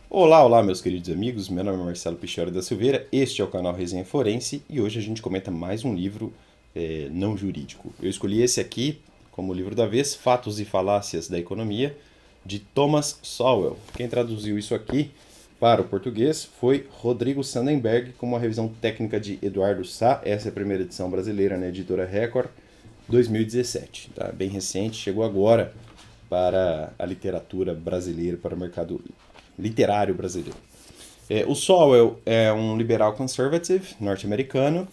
Olá, olá, meus queridos amigos. Meu nome é Marcelo Pichori da Silveira. Este é o canal Resenha Forense e hoje a gente comenta mais um livro não jurídico. Eu escolhi esse aqui como livro da vez, Fatos e Falácias da Economia, de Thomas Sowell. Quem traduziu isso aqui para o português foi Rodrigo Sanddenberg, com uma revisão técnica de Eduardo Sá. Essa é a primeira edição brasileira na editora Record, 2017. Tá? Bem recente, chegou agora para a literatura brasileira, para o mercado literário brasileiro. O Sowell é um liberal conservative norte-americano,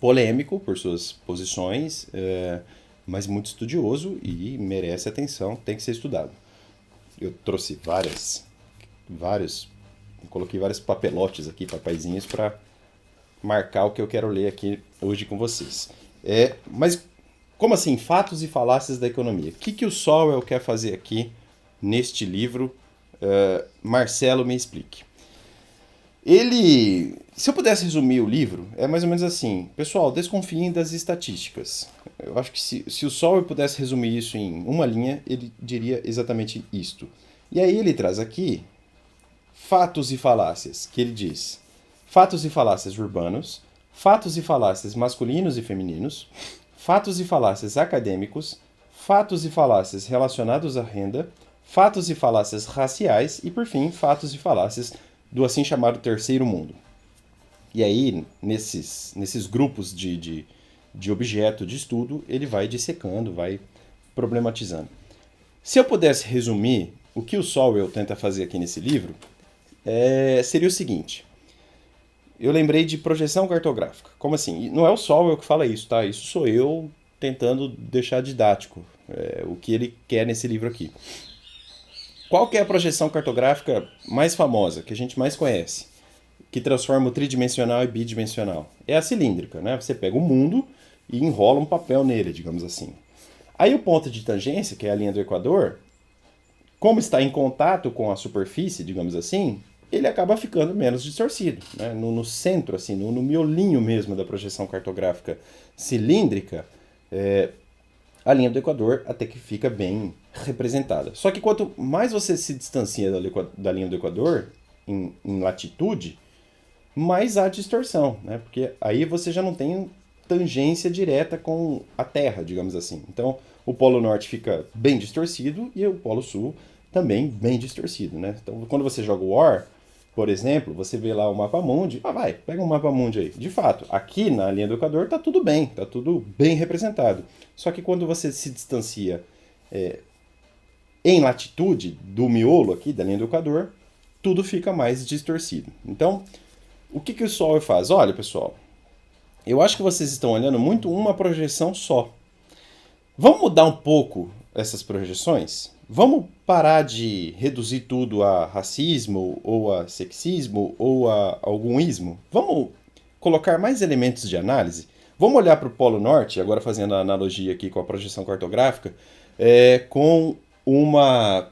polêmico por suas posições, mas muito estudioso e merece atenção, tem que ser estudado. Eu trouxe vários, coloquei vários papelotes aqui, papaizinhos, para marcar o que eu quero ler aqui hoje com vocês. Mas como assim? Fatos e falácias da economia. O que o Sowell quer fazer aqui neste livro? Marcelo, me explique. Se eu pudesse resumir o livro, é mais ou menos assim. Pessoal, desconfiem das estatísticas. Eu acho que se o Sowell pudesse resumir isso em uma linha, ele diria exatamente isto. E aí ele traz aqui fatos e falácias, que ele diz: fatos e falácias urbanos, fatos e falácias masculinos e femininos, fatos e falácias acadêmicos, fatos e falácias relacionados à renda, fatos e falácias raciais e, por fim, fatos e falácias do assim chamado terceiro mundo. E aí, nesses grupos de objeto de estudo, ele vai dissecando, vai problematizando. Se eu pudesse resumir o que o Sowell tenta fazer aqui nesse livro, seria o seguinte. Eu lembrei de projeção cartográfica. Como assim? Não é o Sowell que fala isso, tá? Isso sou eu tentando deixar didático o que ele quer nesse livro aqui. Qual que é a projeção cartográfica mais famosa, que a gente mais conhece, que transforma o tridimensional em bidimensional? É a cilíndrica, né? Você pega o mundo e enrola um papel nele, digamos assim. Aí o ponto de tangência, que é a linha do Equador, como está em contato com a superfície, digamos assim, ele acaba ficando menos distorcido. Né? No centro, assim, no miolinho mesmo da projeção cartográfica cilíndrica, a linha do Equador até que fica bem representada. Só que quanto mais você se distancia da linha do Equador, em latitude, mais há distorção, né? Porque aí você já não tem tangência direta com a Terra, digamos assim. Então, o Polo Norte fica bem distorcido e o Polo Sul também bem distorcido, né? Então, quando você joga o War, por exemplo, você vê lá o mapa mundi, pega um mapa mundi aí. De fato, aqui na linha do Equador tá tudo bem, tá tudo bem representado. Só que quando você se distancia em latitude do miolo aqui, da linha do Equador, tudo fica mais distorcido. Então, o que o Sol faz? Olha, pessoal, eu acho que vocês estão olhando muito uma projeção só. Vamos mudar um pouco essas projeções? Vamos parar de reduzir tudo a racismo, ou a sexismo, ou a algum ismo? Vamos colocar mais elementos de análise? Vamos olhar para o Polo Norte, agora fazendo a analogia aqui com a projeção cartográfica, com uma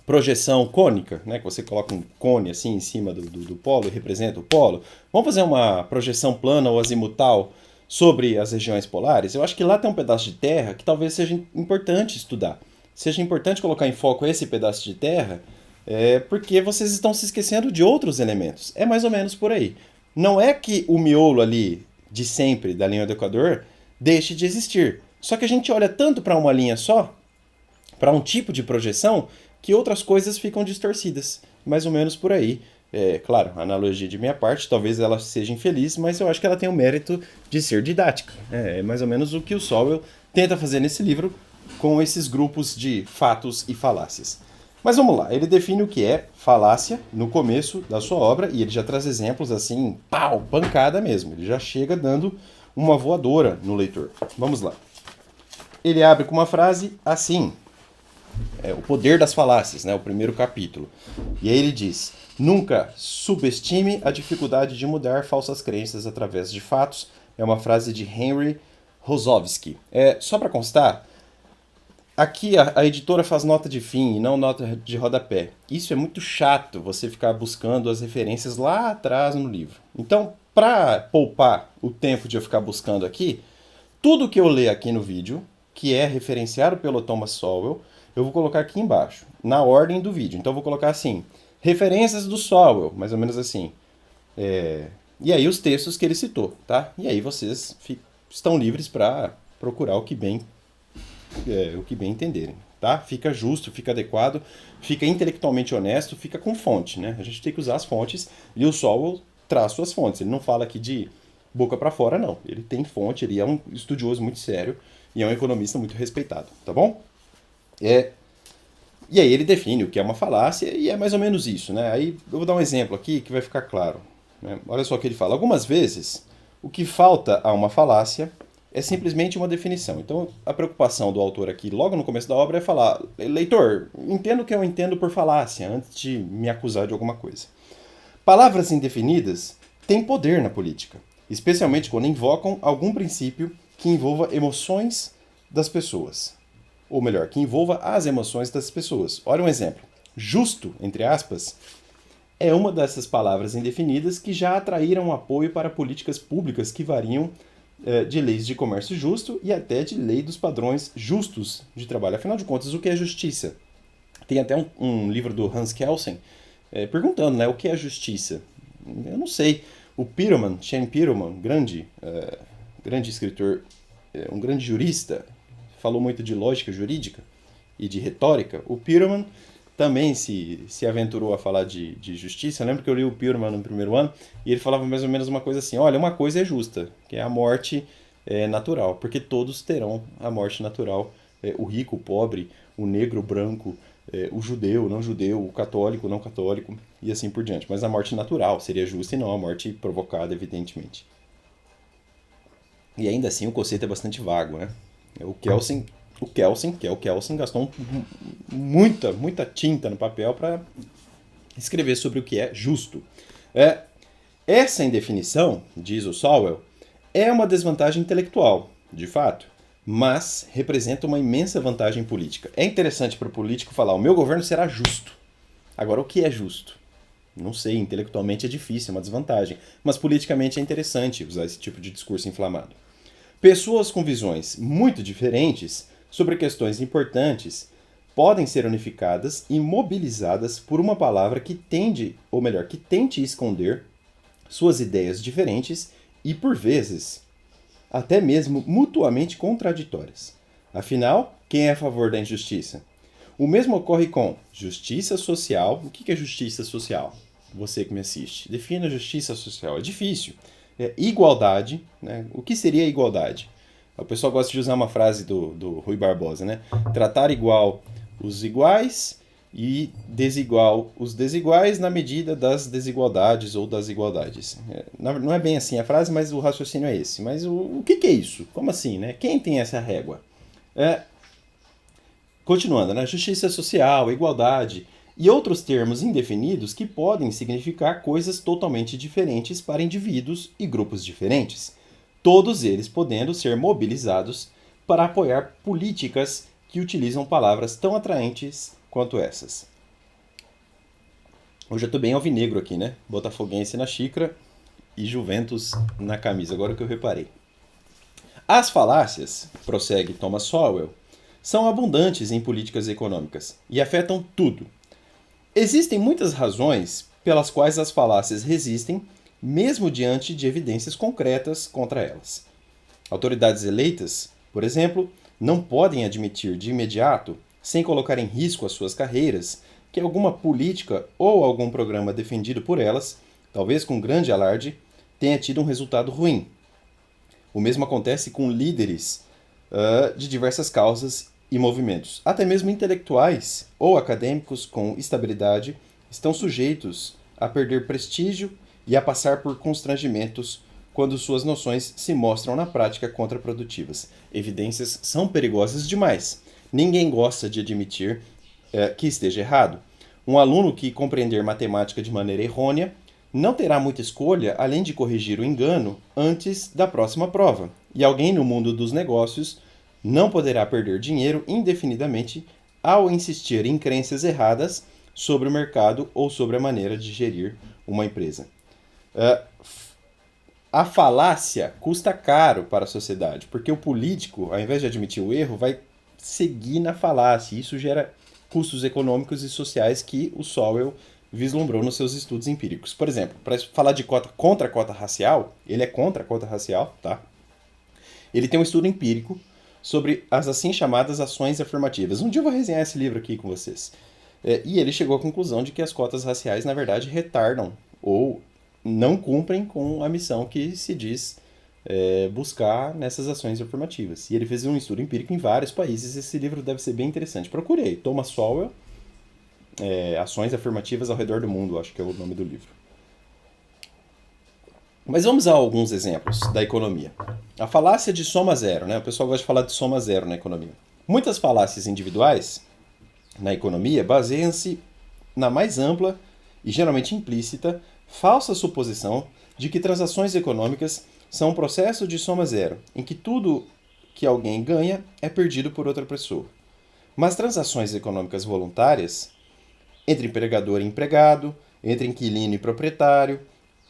projeção cônica, né, que você coloca um cone assim em cima do polo e representa o polo. Vamos fazer uma projeção plana ou azimutal sobre as regiões polares? Eu acho que lá tem um pedaço de terra que talvez seja importante estudar. Seja importante colocar em foco esse pedaço de terra, porque vocês estão se esquecendo de outros elementos. É mais ou menos por aí. Não é que o miolo ali de sempre da linha do Equador deixe de existir. Só que a gente olha tanto para uma linha só, para um tipo de projeção, que outras coisas ficam distorcidas. Mais ou menos por aí. Claro, a analogia de minha parte, talvez ela seja infeliz, mas eu acho que ela tem o mérito de ser didática. É mais ou menos o que o Sowell tenta fazer nesse livro com esses grupos de fatos e falácias. Mas vamos lá, ele define o que é falácia no começo da sua obra e ele já traz exemplos assim, pau, pancada mesmo. Ele já chega dando uma voadora no leitor. Vamos lá. Ele abre com uma frase assim: o poder das falácias, né, o primeiro capítulo. E aí ele diz: nunca subestime a dificuldade de mudar falsas crenças através de fatos. É uma frase de Henry Rosovsky. Só para constar, aqui a editora faz nota de fim e não nota de rodapé. Isso é muito chato, você ficar buscando as referências lá atrás no livro. Então, para poupar o tempo de eu ficar buscando aqui, tudo que eu ler aqui no vídeo, que é referenciado pelo Thomas Sowell, eu vou colocar aqui embaixo, na ordem do vídeo. Então eu vou colocar assim: Referências do Sowell, mais ou menos assim. E aí os textos que ele citou, tá? E aí vocês estão livres para procurar o que bem entenderem, tá? Fica justo, fica adequado, fica intelectualmente honesto, fica com fonte, né? A gente tem que usar as fontes e o Sowell traz suas fontes. Ele não fala aqui de boca para fora, não. Ele tem fonte, ele é um estudioso muito sério e é um economista muito respeitado, tá bom? E aí ele define o que é uma falácia e é mais ou menos isso, né? Aí eu vou dar um exemplo aqui que vai ficar claro, né? Olha só o que ele fala. Algumas vezes, o que falta a uma falácia é simplesmente uma definição. Então, a preocupação do autor aqui, logo no começo da obra, é falar: leitor, entenda o que eu entendo por falácia, antes de me acusar de alguma coisa. Palavras indefinidas têm poder na política, especialmente quando invocam algum princípio que envolva emoções das pessoas. Ou melhor, que envolva as emoções das pessoas. Olha um exemplo. Justo, entre aspas, é uma dessas palavras indefinidas que já atraíram apoio para políticas públicas que variam de leis de comércio justo e até de lei dos padrões justos de trabalho. Afinal de contas, o que é justiça? Tem até um livro do Hans Kelsen perguntando, né, o que é justiça? Eu não sei. O Peterman, Shane Peterman, grande escritor, um grande jurista, falou muito de lógica jurídica e de retórica. O Peterman também se aventurou a falar de justiça. Eu lembro que eu li o Peterman no primeiro ano e ele falava mais ou menos uma coisa assim: olha, uma coisa é justa, que é a morte natural, porque todos terão a morte natural. O rico, o pobre, o negro, o branco, o judeu, o não judeu, o católico, o não católico e assim por diante. Mas a morte natural seria justa e não a morte provocada, evidentemente. E ainda assim o conceito é bastante vago, né? Que é o Kelsen, gastou muita tinta no papel para escrever sobre o que é justo. Essa indefinição, diz o Sowell, é uma desvantagem intelectual, de fato, mas representa uma imensa vantagem política. É interessante para o político falar: o meu governo será justo. Agora, o que é justo? Não sei, intelectualmente é difícil, é uma desvantagem, mas politicamente é interessante usar esse tipo de discurso inflamado. Pessoas com visões muito diferentes sobre questões importantes podem ser unificadas e mobilizadas por uma palavra que tende, ou melhor, que tente esconder suas ideias diferentes e, por vezes, até mesmo mutuamente contraditórias. Afinal, quem é a favor da injustiça? O mesmo ocorre com justiça social. O que é justiça social? Você que me assiste, defina justiça social. É difícil. Igualdade, né? O que seria igualdade? O pessoal gosta de usar uma frase do Rui Barbosa, né? Tratar igual os iguais e desigual os desiguais na medida das desigualdades ou das igualdades. Não é bem assim a frase, mas o raciocínio é esse. Mas o que é isso? Como assim, né? Quem tem essa régua? Continuando, né? Justiça social, igualdade e outros termos indefinidos que podem significar coisas totalmente diferentes para indivíduos e grupos diferentes, todos eles podendo ser mobilizados para apoiar políticas que utilizam palavras tão atraentes quanto essas. Hoje eu estou bem alvinegro aqui, né? Botafoguense na xícara e Juventus na camisa, agora que eu reparei. As falácias, prossegue Thomas Sowell, são abundantes em políticas econômicas e afetam tudo. Existem muitas razões pelas quais as falácias resistem, mesmo diante de evidências concretas contra elas. Autoridades eleitas, por exemplo, não podem admitir de imediato, sem colocar em risco as suas carreiras, que alguma política ou algum programa defendido por elas, talvez com grande alarde, tenha tido um resultado ruim. O mesmo acontece com líderes de diversas causas e movimentos. Até mesmo intelectuais ou acadêmicos com estabilidade estão sujeitos a perder prestígio e a passar por constrangimentos quando suas noções se mostram na prática contraprodutivas. Evidências são perigosas demais. Ninguém gosta de admitir que esteja errado. Um aluno que compreender matemática de maneira errônea não terá muita escolha além de corrigir o engano antes da próxima prova. E alguém no mundo dos negócios não poderá perder dinheiro indefinidamente ao insistir em crenças erradas sobre o mercado ou sobre a maneira de gerir uma empresa. A falácia custa caro para a sociedade, porque o político, ao invés de admitir o erro, vai seguir na falácia. Isso gera custos econômicos e sociais que o Sowell vislumbrou nos seus estudos empíricos. Por exemplo, para falar de cota contra a cota racial, ele é contra a cota racial, tá? Ele tem um estudo empírico sobre as assim chamadas ações afirmativas. Um dia eu vou resenhar esse livro aqui com vocês. E ele chegou à conclusão de que as cotas raciais, na verdade, retardam ou não cumprem com a missão que se diz buscar nessas ações afirmativas. E ele fez um estudo empírico em vários países. Esse livro deve ser bem interessante. Procurei. Thomas Sowell, Ações Afirmativas ao Redor do Mundo, acho que é o nome do livro. Mas vamos a alguns exemplos da economia. A falácia de soma zero, né? O pessoal gosta de falar de soma zero na economia. Muitas falácias individuais na economia baseiam-se na mais ampla e geralmente implícita falsa suposição de que transações econômicas são um processo de soma zero, em que tudo que alguém ganha é perdido por outra pessoa. Mas transações econômicas voluntárias, entre empregador e empregado, entre inquilino e proprietário,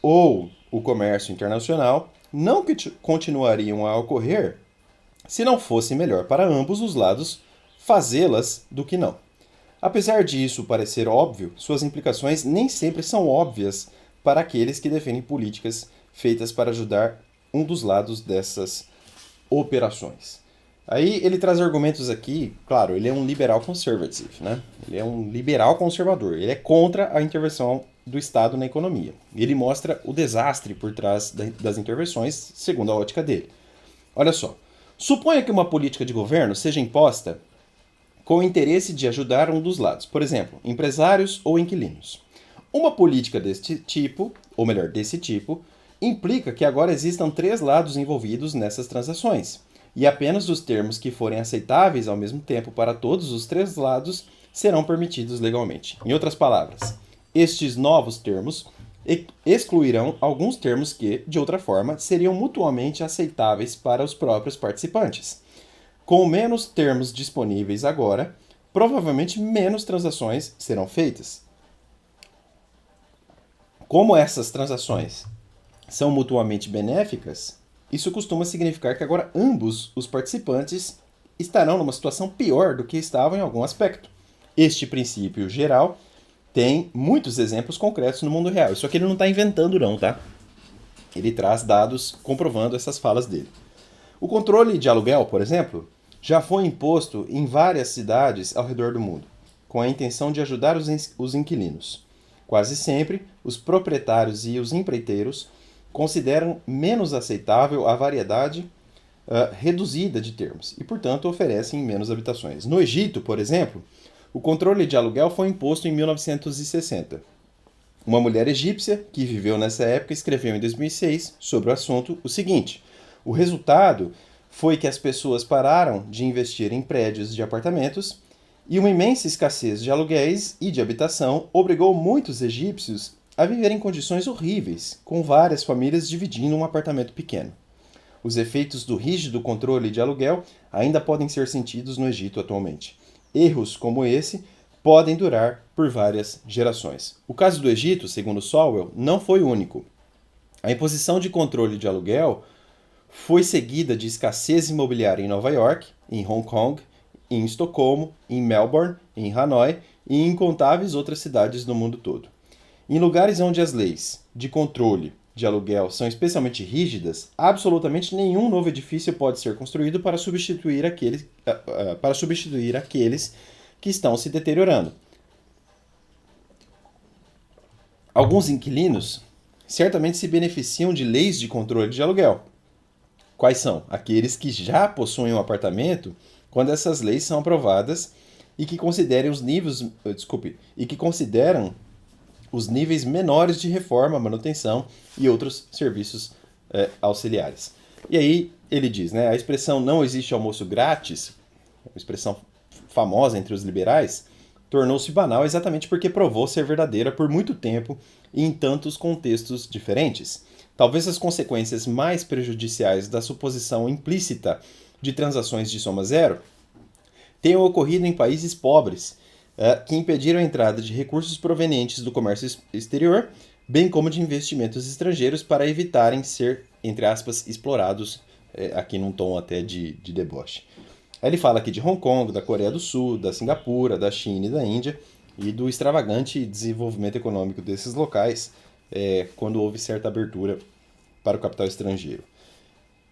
ou o comércio internacional, não continuariam a ocorrer se não fosse melhor para ambos os lados fazê-las do que não. Apesar disso parecer óbvio, suas implicações nem sempre são óbvias para aqueles que defendem políticas feitas para ajudar um dos lados dessas operações. Aí ele traz argumentos aqui, claro, ele é um liberal conservative, né? Ele é um liberal conservador, ele é contra a intervenção do Estado na economia. Ele mostra o desastre por trás das intervenções, segundo a ótica dele. Olha só, suponha que uma política de governo seja imposta com o interesse de ajudar um dos lados, por exemplo, empresários ou inquilinos. Uma política desse tipo, implica que agora existam três lados envolvidos nessas transações, e apenas os termos que forem aceitáveis ao mesmo tempo para todos os três lados serão permitidos legalmente. Em outras palavras, estes novos termos excluirão alguns termos que, de outra forma, seriam mutuamente aceitáveis para os próprios participantes. Com menos termos disponíveis agora, provavelmente menos transações serão feitas. Como essas transações são mutuamente benéficas, isso costuma significar que agora ambos os participantes estarão numa situação pior do que estavam em algum aspecto. Este princípio geral tem muitos exemplos concretos no mundo real. Isso aqui ele não está inventando não, tá? Ele traz dados comprovando essas falas dele. O controle de aluguel, por exemplo, já foi imposto em várias cidades ao redor do mundo, com a intenção de ajudar os inquilinos. Quase sempre, os proprietários e os empreiteiros consideram menos aceitável a variedade reduzida de termos e, portanto, oferecem menos habitações. No Egito, por exemplo, o controle de aluguel foi imposto em 1960. Uma mulher egípcia que viveu nessa época escreveu em 2006 sobre o assunto o seguinte: o resultado foi que as pessoas pararam de investir em prédios de apartamentos e uma imensa escassez de aluguéis e de habitação obrigou muitos egípcios a viver em condições horríveis, com várias famílias dividindo um apartamento pequeno. Os efeitos do rígido controle de aluguel ainda podem ser sentidos no Egito atualmente. Erros como esse podem durar por várias gerações. O caso do Egito, segundo Sowell, não foi único. A imposição de controle de aluguel foi seguida de escassez imobiliária em Nova York, em Hong Kong, em Estocolmo, em Melbourne, em Hanoi e em incontáveis outras cidades do mundo todo. Em lugares onde as leis de controle de aluguel são especialmente rígidas, absolutamente nenhum novo edifício pode ser construído para substituir aqueles que estão se deteriorando. Alguns inquilinos certamente se beneficiam de leis de controle de aluguel. Quais são? Aqueles que já possuem um apartamento quando essas leis são aprovadas e que consideram os níveis menores de reforma, manutenção e outros serviços auxiliares. E aí ele diz, né, a expressão não existe almoço grátis, uma expressão famosa entre os liberais, tornou-se banal exatamente porque provou ser verdadeira por muito tempo e em tantos contextos diferentes. Talvez as consequências mais prejudiciais da suposição implícita de transações de soma zero tenham ocorrido em países pobres, que impediram a entrada de recursos provenientes do comércio exterior, bem como de investimentos estrangeiros para evitarem ser, entre aspas, explorados, aqui num tom até de deboche. Aí ele fala aqui de Hong Kong, da Coreia do Sul, da Singapura, da China e da Índia, e do extravagante desenvolvimento econômico desses locais quando houve certa abertura para o capital estrangeiro.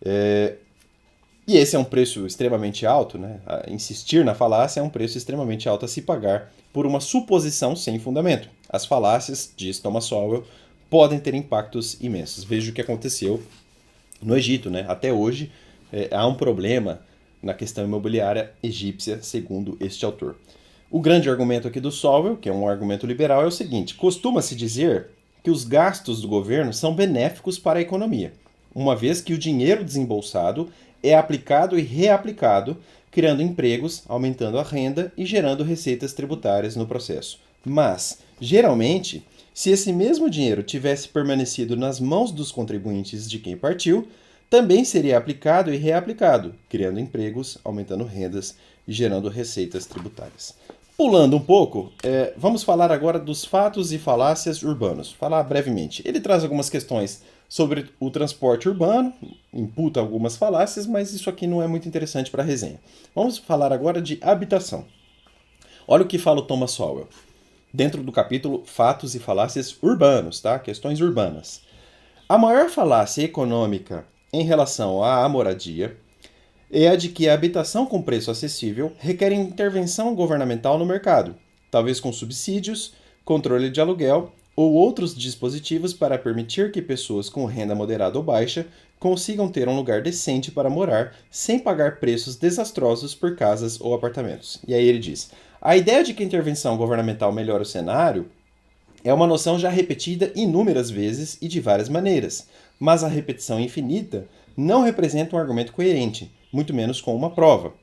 E esse é um preço extremamente alto, né? Insistir na falácia é um preço extremamente alto a se pagar por uma suposição sem fundamento. As falácias, diz Thomas Sowell, podem ter impactos imensos. Veja o que aconteceu no Egito, né? Até hoje há um problema na questão imobiliária egípcia, segundo este autor. O grande argumento aqui do Sowell, que é um argumento liberal, é o seguinte: costuma-se dizer que os gastos do governo são benéficos para a economia, uma vez que o dinheiro desembolsado é aplicado e reaplicado, criando empregos, aumentando a renda e gerando receitas tributárias no processo. Mas, geralmente, se esse mesmo dinheiro tivesse permanecido nas mãos dos contribuintes de quem partiu, também seria aplicado e reaplicado, criando empregos, aumentando rendas e gerando receitas tributárias. Pulando um pouco, vamos falar agora dos fatos e falácias urbanos. Falar brevemente. Ele traz algumas questões sobre o transporte urbano, imputa algumas falácias, mas isso aqui não é muito interessante para a resenha. Vamos falar agora de habitação. Olha o que fala o Thomas Sowell, dentro do capítulo Fatos e Falácias Urbanos, tá? Questões urbanas. A maior falácia econômica em relação à moradia é a de que a habitação com preço acessível requer intervenção governamental no mercado, talvez com subsídios, controle de aluguel ou outros dispositivos para permitir que pessoas com renda moderada ou baixa consigam ter um lugar decente para morar sem pagar preços desastrosos por casas ou apartamentos. E aí ele diz: a ideia de que a intervenção governamental melhora o cenário é uma noção já repetida inúmeras vezes e de várias maneiras, mas a repetição infinita não representa um argumento coerente, muito menos com uma prova.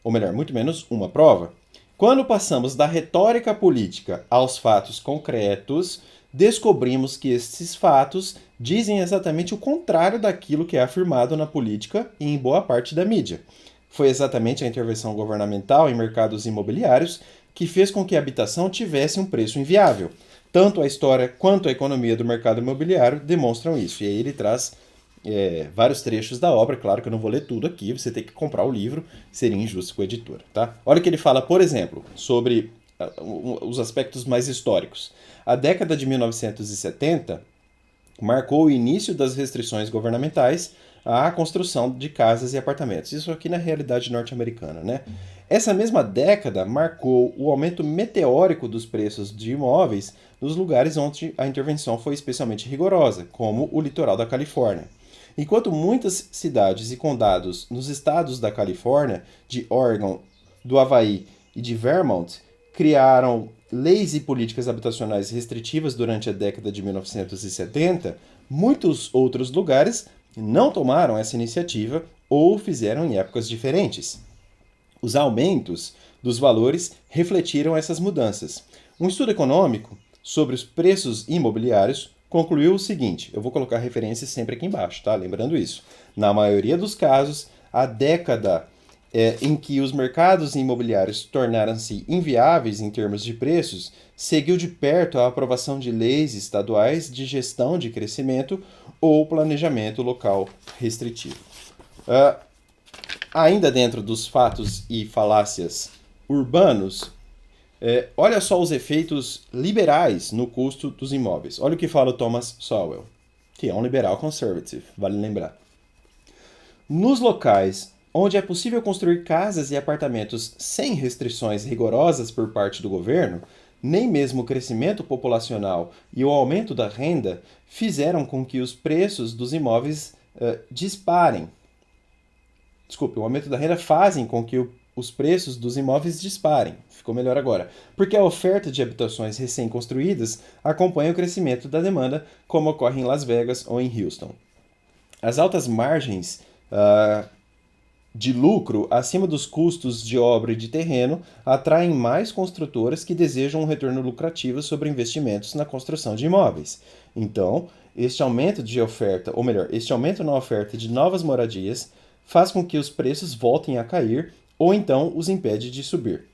Ou melhor, muito menos uma prova. Quando passamos da retórica política aos fatos concretos, descobrimos que esses fatos dizem exatamente o contrário daquilo que é afirmado na política e em boa parte da mídia. Foi exatamente a intervenção governamental em mercados imobiliários que fez com que a habitação tivesse um preço inviável. Tanto a história quanto a economia do mercado imobiliário demonstram isso. E aí ele traz vários trechos da obra. Claro que eu não vou ler tudo aqui, você tem que comprar o livro, seria injusto com a editora. Tá? Olha o que ele fala, por exemplo, sobre os aspectos mais históricos. A década de 1970 marcou o início das restrições governamentais à construção de casas e apartamentos. Isso aqui na realidade norte-americana, né? Essa mesma década marcou o aumento meteórico dos preços de imóveis nos lugares onde a intervenção foi especialmente rigorosa, como o litoral da Califórnia. Enquanto muitas cidades e condados nos estados da Califórnia, de Oregon, do Havaí e de Vermont criaram leis e políticas habitacionais restritivas durante a década de 1970, muitos outros lugares não tomaram essa iniciativa ou fizeram em épocas diferentes. Os aumentos dos valores refletiram essas mudanças. Um estudo econômico sobre os preços imobiliários concluiu o seguinte, eu vou colocar referências sempre aqui embaixo, tá? Lembrando isso. Na maioria dos casos, a década em que os mercados imobiliários tornaram-se inviáveis em termos de preços, seguiu de perto a aprovação de leis estaduais de gestão de crescimento ou planejamento local restritivo. Ainda dentro dos fatos e falácias urbanos, olha só os efeitos liberais no custo dos imóveis. Olha o que fala o Thomas Sowell, que é um liberal conservative, vale lembrar. Nos locais onde é possível construir casas e apartamentos sem restrições rigorosas por parte do governo, nem mesmo o crescimento populacional e o aumento da renda fizeram com que os preços dos imóveis disparem. Desculpe, o aumento da renda fazem com que os preços dos imóveis disparem. Ficou melhor agora. Porque a oferta de habitações recém-construídas acompanha o crescimento da demanda, como ocorre em Las Vegas ou em Houston. As altas margens de lucro acima dos custos de obra e de terreno atraem mais construtoras que desejam um retorno lucrativo sobre investimentos na construção de imóveis. Então, este aumento de oferta, ou melhor, este aumento na oferta de novas moradias faz com que os preços voltem a cair ou então os impede de subir.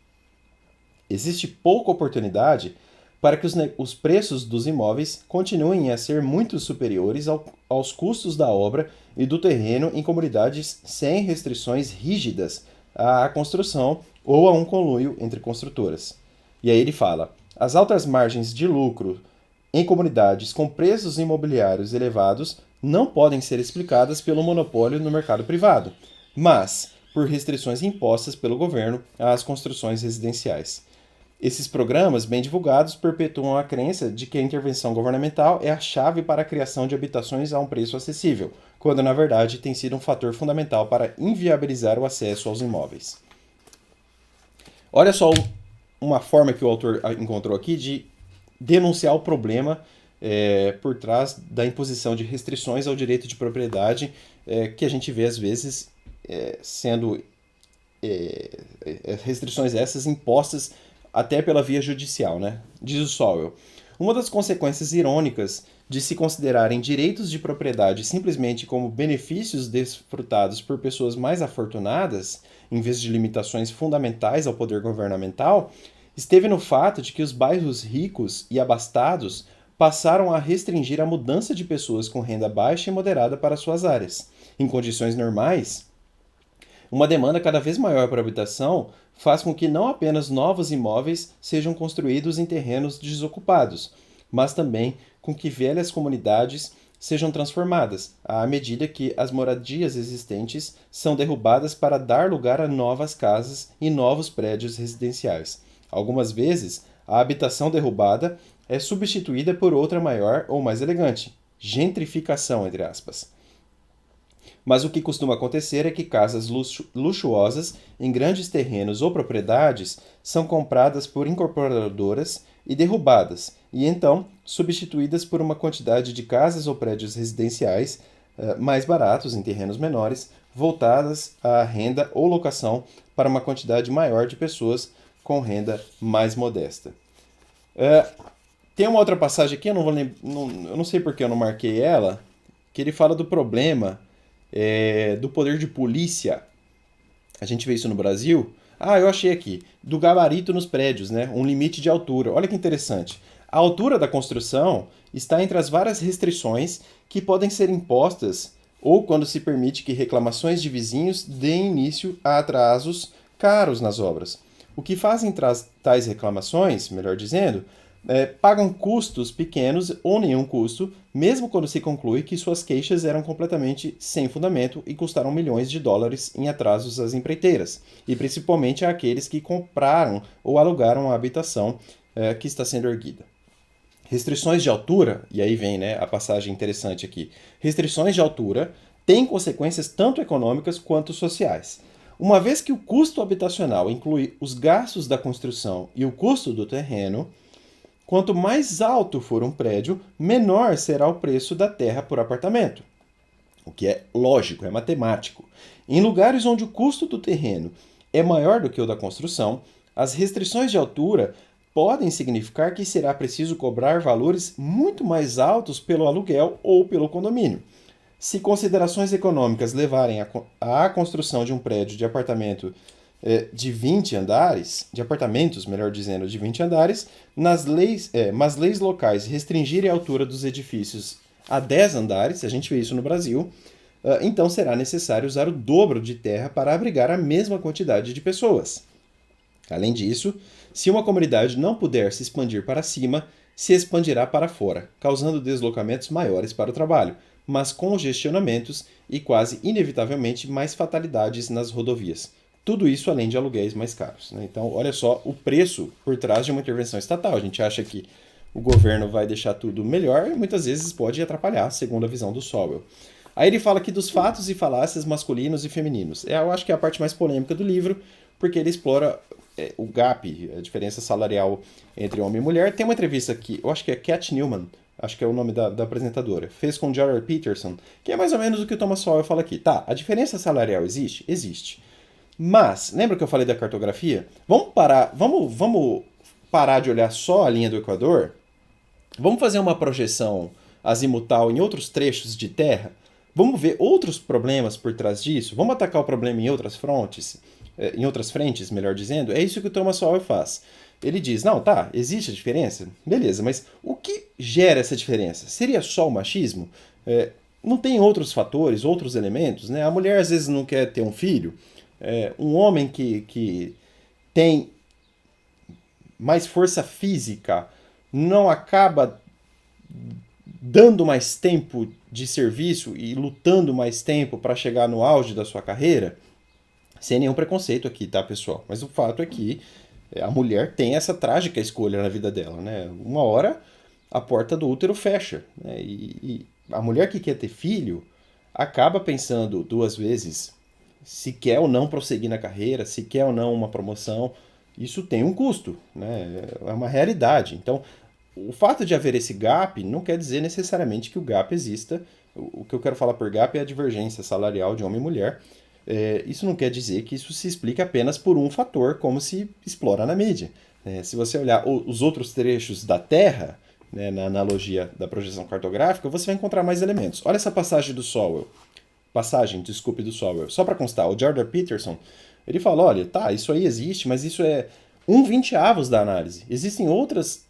Existe pouca oportunidade para que os preços dos imóveis continuem a ser muito superiores aos custos da obra e do terreno em comunidades sem restrições rígidas à construção ou a um conluio entre construtoras. E aí ele fala, As altas margens de lucro em comunidades com preços imobiliários elevados não podem ser explicadas pelo monopólio no mercado privado, mas por restrições impostas pelo governo às construções residenciais. Esses programas, bem divulgados, perpetuam a crença de que a intervenção governamental é a chave para a criação de habitações a um preço acessível, quando na verdade tem sido um fator fundamental para inviabilizar o acesso aos imóveis. Olha só uma forma que o autor encontrou aqui de denunciar o problema por trás da imposição de restrições ao direito de propriedade que a gente vê às vezes sendo restrições essas impostas até pela via judicial, né? Diz o Sowell. Uma das consequências irônicas de se considerarem direitos de propriedade simplesmente como benefícios desfrutados por pessoas mais afortunadas, em vez de limitações fundamentais ao poder governamental, esteve no fato de que os bairros ricos e abastados passaram a restringir a mudança de pessoas com renda baixa e moderada para suas áreas. Em condições normais, uma demanda cada vez maior por habitação faz com que não apenas novos imóveis sejam construídos em terrenos desocupados, mas também com que velhas comunidades sejam transformadas, à medida que as moradias existentes são derrubadas para dar lugar a novas casas e novos prédios residenciais. Algumas vezes, a habitação derrubada é substituída por outra maior ou mais elegante. Gentrificação, entre aspas. Mas o que costuma acontecer é que casas luxuosas em grandes terrenos ou propriedades são compradas por incorporadoras e derrubadas, e então substituídas por uma quantidade de casas ou prédios residenciais mais baratos em terrenos menores, voltadas à renda ou locação para uma quantidade maior de pessoas com renda mais modesta. Tem uma outra passagem aqui, eu não sei porque eu não marquei ela, que ele fala do problema do poder de polícia. A gente vê isso no Brasil. Eu achei aqui. Do gabarito nos prédios, né? Um limite de altura. Olha que interessante. A altura da construção está entre as várias restrições que podem ser impostas ou quando se permite que reclamações de vizinhos deem início a atrasos caros nas obras. O que fazem tais reclamações, melhor dizendo, pagam custos pequenos ou nenhum custo, mesmo quando se conclui que suas queixas eram completamente sem fundamento e custaram milhões de dólares em atrasos às empreiteiras, e principalmente àqueles que compraram ou alugaram a habitação que está sendo erguida. Restrições de altura, e aí vem a passagem interessante aqui, restrições de altura têm consequências tanto econômicas quanto sociais. Uma vez que o custo habitacional inclui os gastos da construção e o custo do terreno, quanto mais alto for um prédio, menor será o preço da terra por apartamento. O que é lógico, é matemático. Em lugares onde o custo do terreno é maior do que o da construção, as restrições de altura podem significar que será preciso cobrar valores muito mais altos pelo aluguel ou pelo condomínio. Se considerações econômicas levarem à construção de um prédio de apartamento de 20 andares, de apartamentos, melhor dizendo, de 20 andares, mas leis locais restringirem a altura dos edifícios a 10 andares, a gente vê isso no Brasil, então será necessário usar o dobro de terra para abrigar a mesma quantidade de pessoas. Além disso, se uma comunidade não puder se expandir para cima, se expandirá para fora, causando deslocamentos maiores para o trabalho, mas congestionamentos e quase inevitavelmente mais fatalidades nas rodovias. Tudo isso além de aluguéis mais caros. Né? Então, olha só o preço por trás de uma intervenção estatal. A gente acha que o governo vai deixar tudo melhor e muitas vezes pode atrapalhar, segundo a visão do Sowell. Aí ele fala aqui dos fatos e falácias masculinos e femininos. Eu acho que é a parte mais polêmica do livro, porque ele explora o gap, a diferença salarial entre homem e mulher. Tem uma entrevista aqui, eu acho que é Cat Newman, acho que é o nome da apresentadora, fez com Jordan Peterson, que é mais ou menos o que o Thomas Sowell fala aqui. Tá, a diferença salarial existe? Existe. Mas, lembra que eu falei da cartografia? Vamos parar de olhar só a linha do Equador? Vamos fazer uma projeção azimutal em outros trechos de terra? Vamos ver outros problemas por trás disso? Vamos atacar o problema em outras frentes, melhor dizendo? É isso que o Thomas Sowell faz. Ele diz, não, tá, existe a diferença? Beleza, mas o que gera essa diferença? Seria só o machismo? Não tem outros fatores, outros elementos? Né? A mulher às vezes não quer ter um filho. Um homem que tem mais força física não acaba dando mais tempo de serviço e lutando mais tempo para chegar no auge da sua carreira? Sem nenhum preconceito aqui, tá, pessoal? Mas o fato é que a mulher tem essa trágica escolha na vida dela, né? Uma hora a porta do útero fecha, né? E a mulher que quer ter filho acaba pensando duas vezes se quer ou não prosseguir na carreira, se quer ou não uma promoção. Isso tem um custo, né? É uma realidade. Então, o fato de haver esse gap não quer dizer necessariamente que o gap exista. O que eu quero falar por gap é a divergência salarial de homem e mulher. Isso não quer dizer que isso se explica apenas por um fator, como se explora na mídia. Se você olhar os outros trechos da Terra, né, na analogia da projeção cartográfica, você vai encontrar mais elementos. Olha essa passagem do Sowell. Do Sowell. Só para constar, o Jordan Peterson, ele fala, olha, tá, isso aí existe, mas isso é 1/20 da análise. Existem outros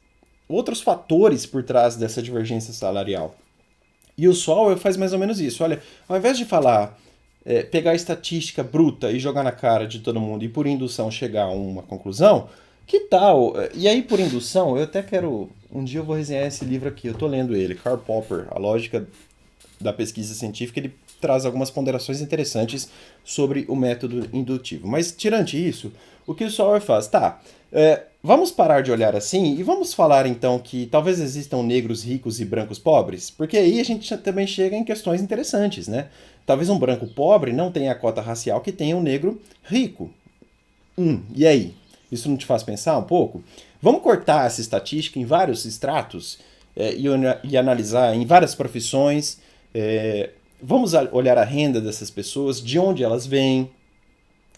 fatores por trás dessa divergência salarial. E o Sowell faz mais ou menos isso. Olha, ao invés de falar, pegar a estatística bruta e jogar na cara de todo mundo e por indução chegar a uma conclusão, que tal? E aí, por indução, eu até quero... Um dia eu vou resenhar esse livro aqui, eu tô lendo ele, Karl Popper, A Lógica da Pesquisa Científica. Ele traz algumas ponderações interessantes sobre o método indutivo. Mas, tirante isso, o que o Sowell faz? Tá, vamos parar de olhar assim e vamos falar então que talvez existam negros ricos e brancos pobres? Porque aí a gente também chega em questões interessantes, né? Talvez um branco pobre não tenha a cota racial que tenha um negro rico. E aí? Isso não te faz pensar um pouco? Vamos cortar essa estatística em vários estratos e analisar em várias profissões. Vamos olhar a renda dessas pessoas, de onde elas vêm,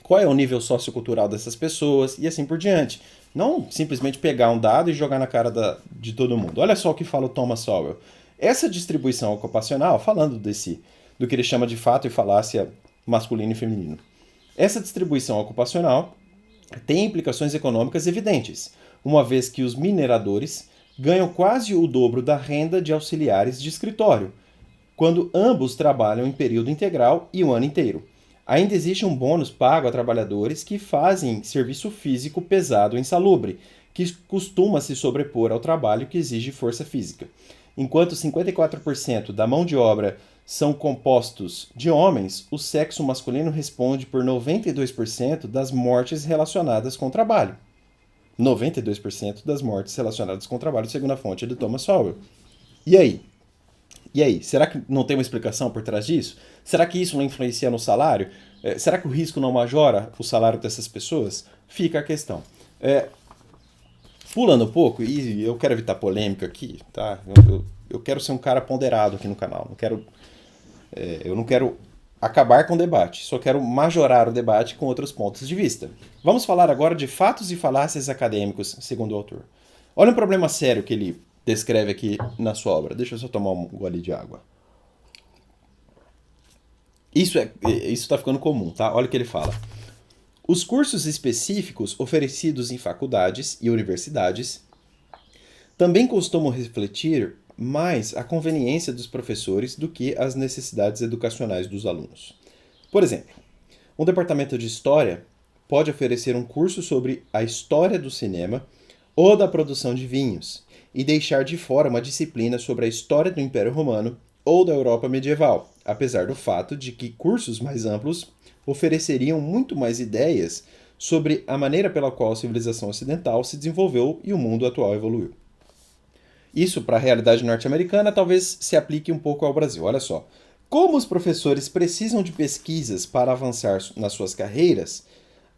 qual é o nível sociocultural dessas pessoas e assim por diante. Não simplesmente pegar um dado e jogar na cara de todo mundo. Olha só o que fala o Thomas Sowell. Essa distribuição ocupacional, falando do que ele chama de fato e falácia masculino e feminino. Essa distribuição ocupacional tem implicações econômicas evidentes, uma vez que os mineradores ganham quase o dobro da renda de auxiliares de escritório, quando ambos trabalham em período integral e o ano inteiro. Ainda existe um bônus pago a trabalhadores que fazem serviço físico pesado e insalubre, que costuma se sobrepor ao trabalho que exige força física. Enquanto 54% da mão de obra são compostos de homens, o sexo masculino responde por 92% das mortes relacionadas com o trabalho. 92% das mortes relacionadas com o trabalho, segundo a fonte de Thomas Sowell. E aí? Será que não tem uma explicação por trás disso? Será que isso não influencia no salário? Será que o risco não majora o salário dessas pessoas? Fica a questão. Pulando um pouco, e eu quero evitar polêmica aqui, tá? Eu quero ser um cara ponderado aqui no canal. Eu não quero acabar com o debate, só quero majorar o debate com outros pontos de vista. Vamos falar agora de fatos e falácias acadêmicos, segundo o autor. Olha um problema sério que ele descreve aqui na sua obra. Deixa eu só tomar um gole de água. Isso está ficando comum, tá? Olha o que ele fala. Os cursos específicos oferecidos em faculdades e universidades também costumam refletir mais a conveniência dos professores do que as necessidades educacionais dos alunos. Por exemplo, um departamento de História pode oferecer um curso sobre a história do cinema ou da produção de vinhos e deixar de fora uma disciplina sobre a história do Império Romano ou da Europa medieval, apesar do fato de que cursos mais amplos ofereceriam muito mais ideias sobre a maneira pela qual a civilização ocidental se desenvolveu e o mundo atual evoluiu. Isso, para a realidade norte-americana, talvez se aplique um pouco ao Brasil. Olha só. Como os professores precisam de pesquisas para avançar nas suas carreiras,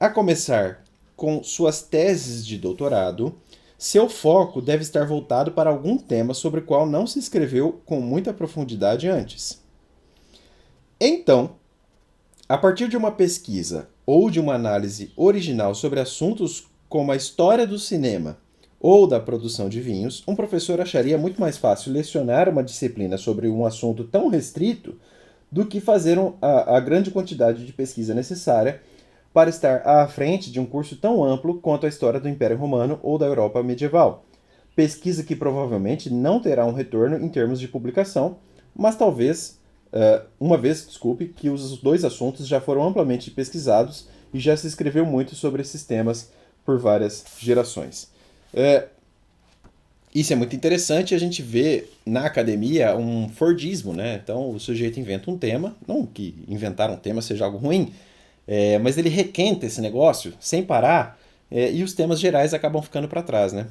a começar com suas teses de doutorado, seu foco deve estar voltado para algum tema sobre o qual não se escreveu com muita profundidade antes. Então, a partir de uma pesquisa ou de uma análise original sobre assuntos como a história do cinema ou da produção de vinhos, um professor acharia muito mais fácil lecionar uma disciplina sobre um assunto tão restrito do que fazer a grande quantidade de pesquisa necessária para estar à frente de um curso tão amplo quanto a história do Império Romano ou da Europa medieval. Pesquisa que provavelmente não terá um retorno em termos de publicação, mas talvez, que os dois assuntos já foram amplamente pesquisados e já se escreveu muito sobre esses temas por várias gerações. Isso é muito interessante, a gente vê na academia um Fordismo, né? Então o sujeito inventa um tema, não que inventar um tema seja algo ruim, mas ele requenta esse negócio sem parar, e os temas gerais acabam ficando para trás, né?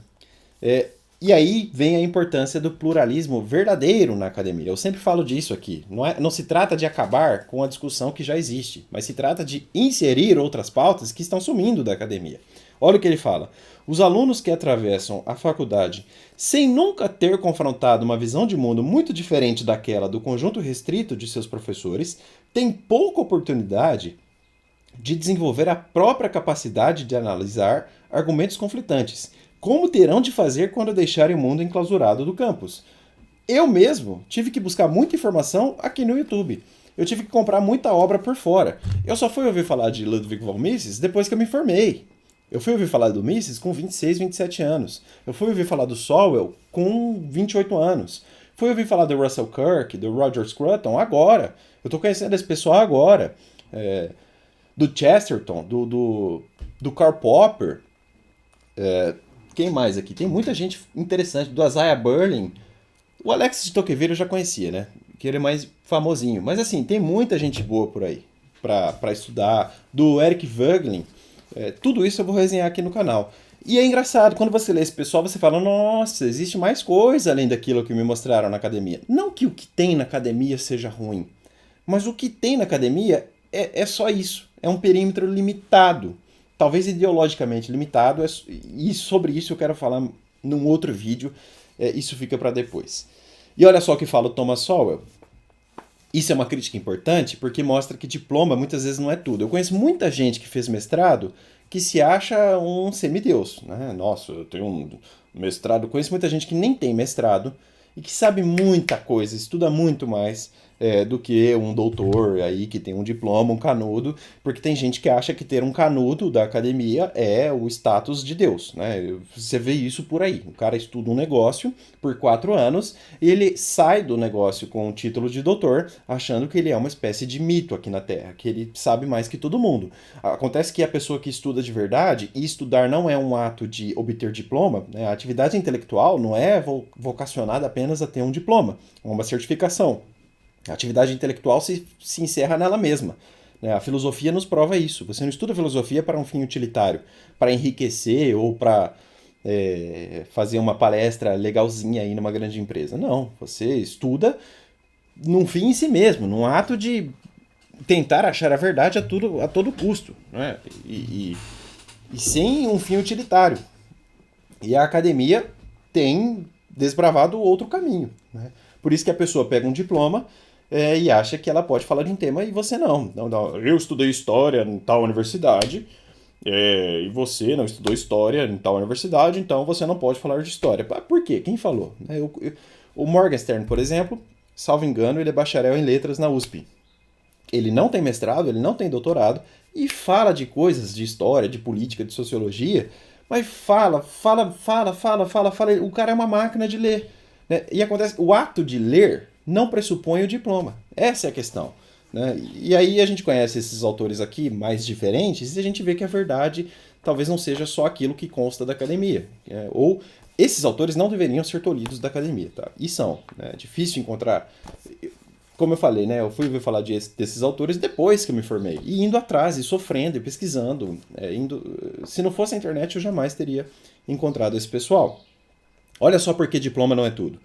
É, e aí vem a importância do pluralismo verdadeiro na academia. Eu sempre falo disso aqui. Não se trata de acabar com a discussão que já existe, mas se trata de inserir outras pautas que estão sumindo da academia. Olha o que ele fala. Os alunos que atravessam a faculdade sem nunca ter confrontado uma visão de mundo muito diferente daquela do conjunto restrito de seus professores têm pouca oportunidade de desenvolver a própria capacidade de analisar argumentos conflitantes, como terão de fazer quando deixarem o mundo enclausurado do campus. Eu mesmo tive que buscar muita informação aqui no YouTube. Eu tive que comprar muita obra por fora. Eu só fui ouvir falar de Ludwig von Mises depois que eu me formei. Eu fui ouvir falar do Mises com 26, 27 anos. Eu fui ouvir falar do Sowell com 28 anos. Fui ouvir falar do Russell Kirk, do Roger Scruton agora. Eu estou conhecendo esse pessoal agora. Do Chesterton, do Karl Popper. Quem mais aqui? Tem muita gente interessante. Do Isaiah Berlin. O Alex de Tocqueville eu já conhecia, né? Que ele é mais famosinho. Mas assim, tem muita gente boa por aí para estudar. Do Eric Voegelin. Tudo isso eu vou resenhar aqui no canal. E é engraçado, quando você lê esse pessoal, você fala, nossa, existe mais coisa além daquilo que me mostraram na academia. Não que o que tem na academia seja ruim, mas o que tem na academia é só isso. É um perímetro limitado. Talvez ideologicamente limitado, e sobre isso eu quero falar num outro vídeo, isso fica para depois. E olha só o que fala o Thomas Sowell. Isso é uma crítica importante porque mostra que diploma muitas vezes não é tudo. Eu conheço muita gente que fez mestrado que se acha um semideus, né? Nossa, eu tenho um mestrado. Eu conheço muita gente que nem tem mestrado e que sabe muita coisa, estuda muito mais do que um doutor aí que tem um diploma, um canudo, porque tem gente que acha que ter um canudo da academia é o status de Deus, né? Você vê isso por aí. O cara estuda um negócio por 4 anos e ele sai do negócio com o título de doutor, achando que ele é uma espécie de mito aqui na Terra, que ele sabe mais que todo mundo. Acontece que a pessoa que estuda de verdade, e estudar não é um ato de obter diploma, né? A atividade intelectual não é vocacionada apenas a ter um diploma, uma certificação. A atividade intelectual se encerra nela mesma. Né? A filosofia nos prova isso. Você não estuda filosofia para um fim utilitário, para enriquecer ou para fazer uma palestra legalzinha aí numa grande empresa. Não, você estuda num fim em si mesmo, num ato de tentar achar a verdade a todo custo, né? E sem um fim utilitário. E a academia tem desbravado outro caminho. Né? Por isso que a pessoa pega um diploma e acha que ela pode falar de um tema e você não. Não, eu estudei história em tal universidade e você não estudou história em tal universidade, então você não pode falar de história. Por quê? Quem falou? O Morgenstern, por exemplo, salvo engano, ele é bacharel em letras na USP. Ele não tem mestrado, ele não tem doutorado e fala de coisas de história, de política, de sociologia, mas fala. O cara é uma máquina de ler. Né? E acontece, o ato de ler não pressupõe o diploma. Essa é a questão. Né? E aí a gente conhece esses autores aqui mais diferentes e a gente vê que a verdade talvez não seja só aquilo que consta da academia. Ou esses autores não deveriam ser tolhidos da academia. Tá? E são. Né? É difícil encontrar. Como eu falei, né, eu fui ouvir falar desses autores depois que eu me formei. E indo atrás, e sofrendo, e pesquisando. Se não fosse a internet, eu jamais teria encontrado esse pessoal. Olha só por que diploma não é tudo.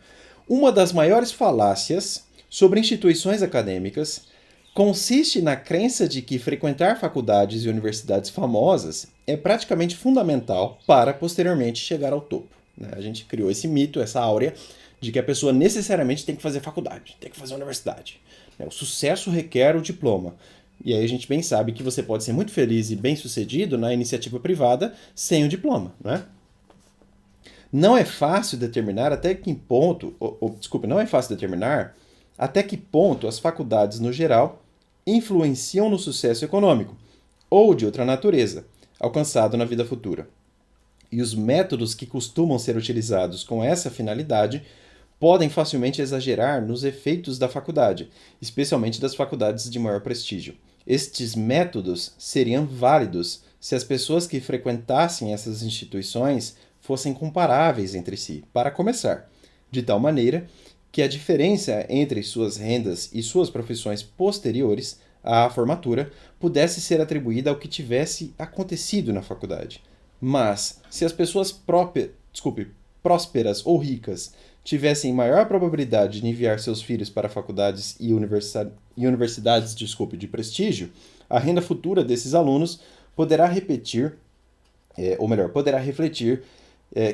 Uma das maiores falácias sobre instituições acadêmicas consiste na crença de que frequentar faculdades e universidades famosas é praticamente fundamental para posteriormente chegar ao topo. Né? A gente criou esse mito, essa áurea, de que a pessoa necessariamente tem que fazer faculdade, tem que fazer universidade. O sucesso requer o diploma. E aí a gente bem sabe que você pode ser muito feliz e bem sucedido na iniciativa privada sem o diploma, né? Não é fácil determinar até que ponto, não é fácil determinar até que ponto as faculdades no geral influenciam no sucesso econômico ou de outra natureza alcançado na vida futura. E os métodos que costumam ser utilizados com essa finalidade podem facilmente exagerar nos efeitos da faculdade, especialmente das faculdades de maior prestígio. Estes métodos seriam válidos se as pessoas que frequentassem essas instituições fossem comparáveis entre si, para começar, de tal maneira que a diferença entre suas rendas e suas profissões posteriores à formatura pudesse ser atribuída ao que tivesse acontecido na faculdade. Mas, se as pessoas prósperas ou ricas tivessem maior probabilidade de enviar seus filhos para faculdades e universidades de prestígio, a renda futura desses alunos poderá poderá refletir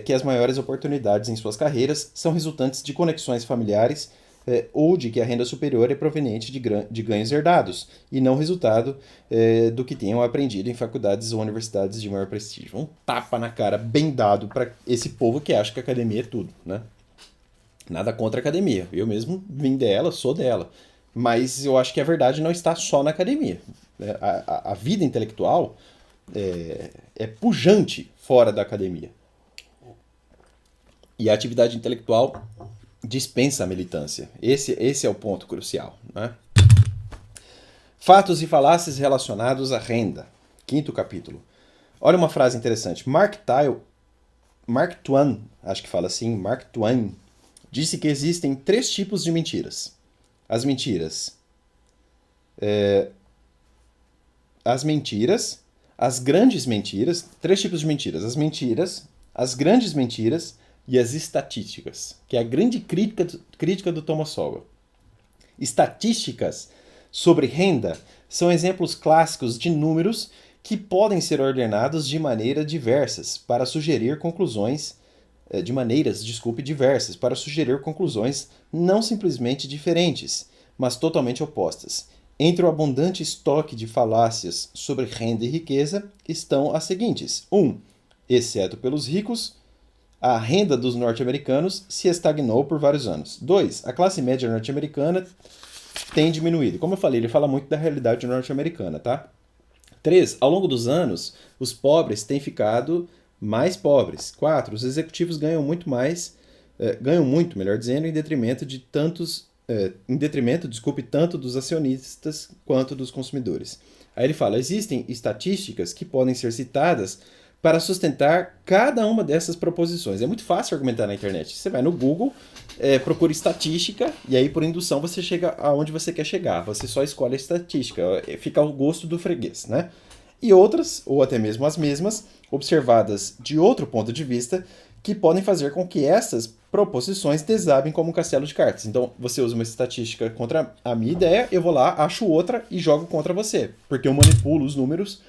que as maiores oportunidades em suas carreiras são resultantes de conexões familiares ou de que a renda superior é proveniente de ganhos herdados e não resultado do que tenham aprendido em faculdades ou universidades de maior prestígio. Um tapa na cara bem dado para esse povo que acha que a academia é tudo, né? Nada contra a academia. Eu mesmo vim dela, sou dela. Mas eu acho que a verdade não está só na academia. A vida intelectual é pujante fora da academia. E a atividade intelectual dispensa a militância. Esse é o ponto crucial, né? Fatos e falácias relacionados à renda. 5º capítulo. Olha uma frase interessante. Mark Twain, acho que fala assim, Mark Twain, disse que existem 3 tipos de mentiras. As grandes mentiras, 3 tipos de mentiras. As grandes mentiras e as estatísticas, que é a grande crítica do Thomas Sowell. Estatísticas sobre renda são exemplos clássicos de números que podem ser ordenados de maneiras diversas para sugerir conclusões não simplesmente diferentes, mas totalmente opostas. Entre o abundante estoque de falácias sobre renda e riqueza estão as seguintes. 1. Exceto pelos ricos, a renda dos norte-americanos se estagnou por vários anos. 2. A classe média norte-americana tem diminuído. Como eu falei, ele fala muito da realidade norte-americana, tá? 3. Ao longo dos anos, os pobres têm ficado mais pobres. 4. Os executivos ganham muito, melhor dizendo, em detrimento tanto dos acionistas quanto dos consumidores. Aí ele fala, existem estatísticas que podem ser citadas para sustentar cada uma dessas proposições. É muito fácil argumentar na internet. Você vai no Google, procura estatística, e aí por indução você chega aonde você quer chegar. Você só escolhe a estatística, fica ao gosto do freguês, né? E outras, ou até mesmo as mesmas, observadas de outro ponto de vista, que podem fazer com que essas proposições desabem como um castelo de cartas. Então, você usa uma estatística contra a minha ideia, eu vou lá, acho outra e jogo contra você. Porque eu manipulo os números,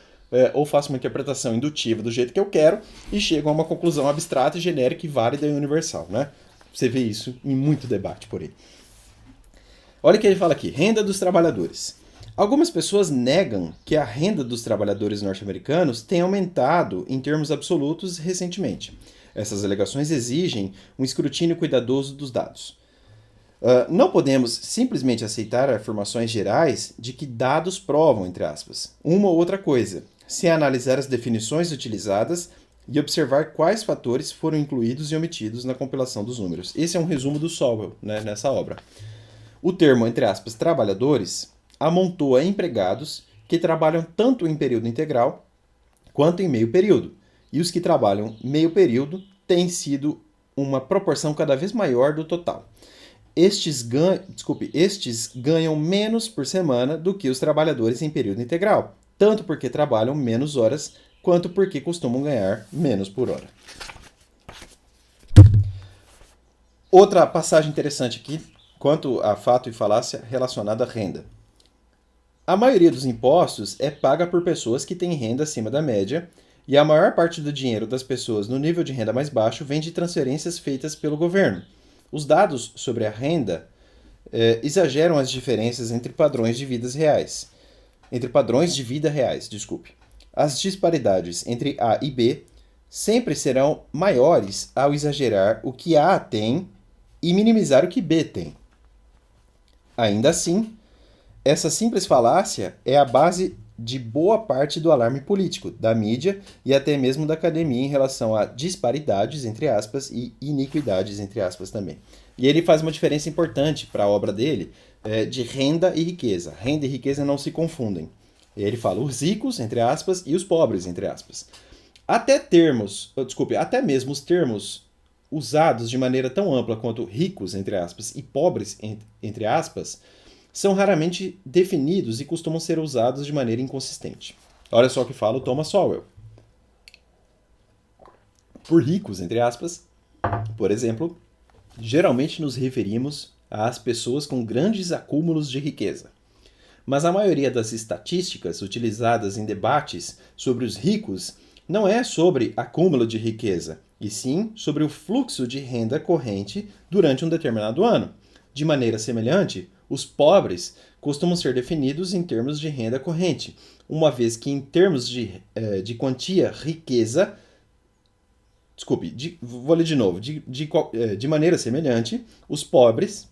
ou faço uma interpretação indutiva do jeito que eu quero e chego a uma conclusão abstrata, genérica e válida e universal, né? Você vê isso em muito debate por aí. Olha o que ele fala aqui, renda dos trabalhadores. Algumas pessoas negam que a renda dos trabalhadores norte-americanos tenha aumentado em termos absolutos recentemente. Essas alegações exigem um escrutínio cuidadoso dos dados. Não podemos simplesmente aceitar afirmações gerais de que dados provam, entre aspas, uma ou outra coisa, sem analisar as definições utilizadas e observar quais fatores foram incluídos e omitidos na compilação dos números. Esse é um resumo do Sowell, né, nessa obra. O termo, entre aspas, trabalhadores, amontoa empregados que trabalham tanto em período integral quanto em meio período. E os que trabalham meio período têm sido uma proporção cada vez maior do total. Estes ganham menos por semana do que os trabalhadores em período integral, tanto porque trabalham menos horas, quanto porque costumam ganhar menos por hora. Outra passagem interessante aqui, quanto a fato e falácia relacionada à renda. A maioria dos impostos é paga por pessoas que têm renda acima da média, e a maior parte do dinheiro das pessoas no nível de renda mais baixo vem de transferências feitas pelo governo. Os dados sobre a renda exageram as diferenças entre padrões de vida reais. As disparidades entre A e B sempre serão maiores ao exagerar o que A tem e minimizar o que B tem. Ainda assim, essa simples falácia é a base de boa parte do alarme político, da mídia e até mesmo da academia em relação a disparidades, entre aspas, e iniquidades, entre aspas, também. E ele faz uma diferença importante para a obra dele de renda e riqueza. Renda e riqueza não se confundem. Ele fala os ricos, entre aspas, e os pobres, entre aspas. Até mesmo os termos usados de maneira tão ampla quanto ricos, entre aspas, e pobres, entre aspas, são raramente definidos e costumam ser usados de maneira inconsistente. Olha só o que fala o Thomas Sowell. Por ricos, entre aspas, por exemplo, geralmente nos referimos às pessoas com grandes acúmulos de riqueza. Mas a maioria das estatísticas utilizadas em debates sobre os ricos não é sobre acúmulo de riqueza, e sim sobre o fluxo de renda corrente durante um determinado ano. De maneira semelhante, os pobres costumam ser definidos em termos de renda corrente, uma vez que em termos de quantia, riqueza... Vou ler de novo. De maneira semelhante, os pobres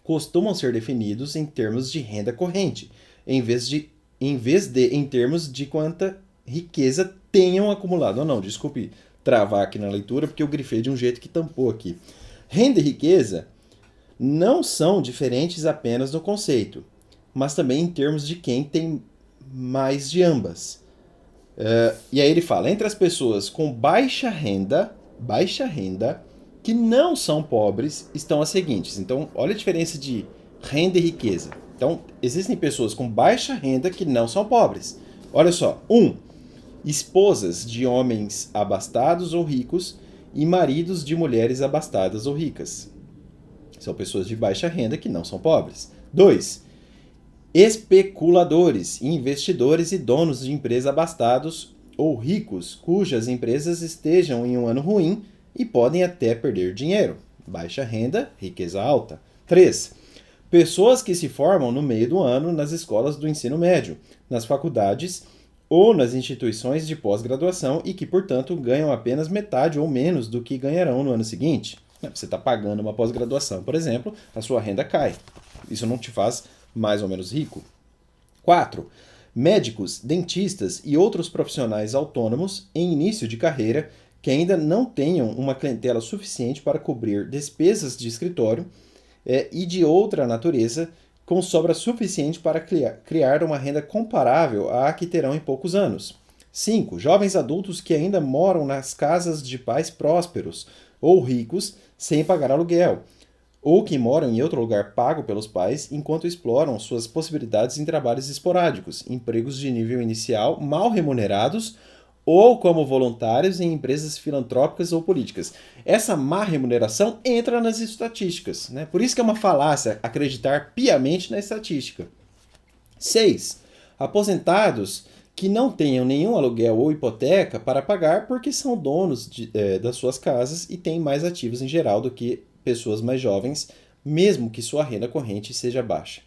costumam ser definidos em termos de renda corrente, em vez de em termos de quanta riqueza tenham acumulado ou não. Desculpe travar aqui na leitura, porque eu grifei de um jeito que tampou aqui. Renda e riqueza não são diferentes apenas no conceito, mas também em termos de quem tem mais de ambas. E aí ele fala, entre as pessoas com baixa renda, que não são pobres, estão as seguintes. Então, olha a diferença de renda e riqueza. Então, existem pessoas com baixa renda que não são pobres. Olha só. 1. Esposas de homens abastados ou ricos e maridos de mulheres abastadas ou ricas. São pessoas de baixa renda que não são pobres. 2. Especuladores, investidores e donos de empresas abastados ou ricos, cujas empresas estejam em um ano ruim e podem até perder dinheiro. Baixa renda, riqueza alta. 3. Pessoas que se formam no meio do ano nas escolas do ensino médio, nas faculdades ou nas instituições de pós-graduação e que, portanto, ganham apenas metade ou menos do que ganharão no ano seguinte. Você está pagando uma pós-graduação, por exemplo, a sua renda cai. Isso não te faz mais ou menos rico. 4. Médicos, dentistas e outros profissionais autônomos em início de carreira que ainda não tenham uma clientela suficiente para cobrir despesas de escritório e de outra natureza com sobra suficiente para criar uma renda comparável à que terão em poucos anos. 5. Jovens adultos que ainda moram nas casas de pais prósperos ou ricos sem pagar aluguel, ou que moram em outro lugar pago pelos pais enquanto exploram suas possibilidades em trabalhos esporádicos, empregos de nível inicial mal remunerados ou como voluntários em empresas filantrópicas ou políticas. Essa má remuneração entra nas estatísticas, né? Por isso que é uma falácia acreditar piamente na estatística. 6. Aposentados que não tenham nenhum aluguel ou hipoteca para pagar porque são donos das suas casas e têm mais ativos em geral do que pessoas mais jovens, mesmo que sua renda corrente seja baixa.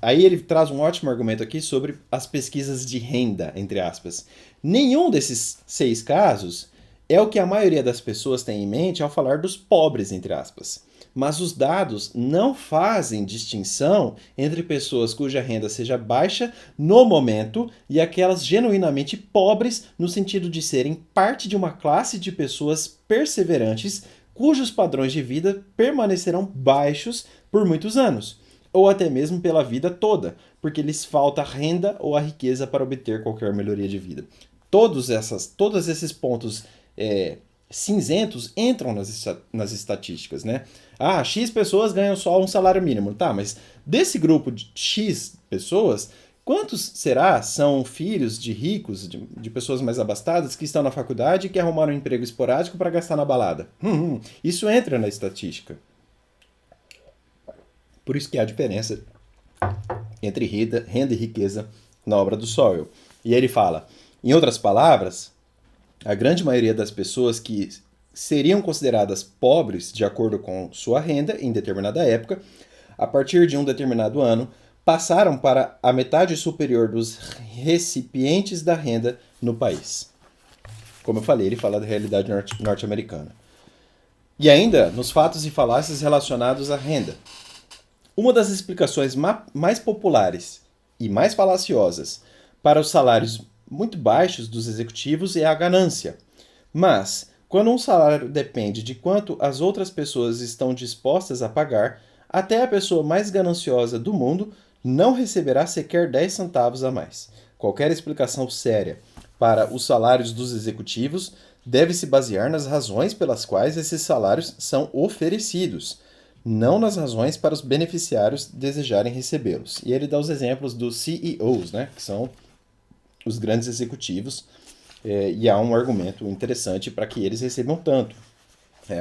Aí ele traz um ótimo argumento aqui sobre as pesquisas de renda, entre aspas. Nenhum desses 6 casos é o que a maioria das pessoas tem em mente ao falar dos pobres, entre aspas. Mas os dados não fazem distinção entre pessoas cuja renda seja baixa no momento e aquelas genuinamente pobres no sentido de serem parte de uma classe de pessoas perseverantes cujos padrões de vida permanecerão baixos por muitos anos, ou até mesmo pela vida toda, porque lhes falta renda ou a riqueza para obter qualquer melhoria de vida. Todos esses pontos cinzentos entram nas estatísticas, né? X pessoas ganham só um salário mínimo. Tá, mas desse grupo de X pessoas, quantos são filhos de ricos, de pessoas mais abastadas, que estão na faculdade e que arrumaram um emprego esporádico para gastar na balada? Isso entra na estatística. Por isso que há diferença entre renda e riqueza na obra do Sowell. E ele fala, em outras palavras, a grande maioria das pessoas que seriam consideradas pobres de acordo com sua renda em determinada época, a partir de um determinado ano, passaram para a metade superior dos recipientes da renda no país. Como eu falei, ele fala da realidade norte-americana. E ainda nos fatos e falácias relacionados à renda. Uma das explicações mais populares e mais falaciosas para os salários muito baixos dos executivos é a ganância. Mas, quando um salário depende de quanto as outras pessoas estão dispostas a pagar, até a pessoa mais gananciosa do mundo não receberá sequer 10 centavos a mais. Qualquer explicação séria para os salários dos executivos deve se basear nas razões pelas quais esses salários são oferecidos, não nas razões para os beneficiários desejarem recebê-los. E ele dá os exemplos dos CEOs, né, que são os grandes executivos, e há um argumento interessante para que eles recebam tanto.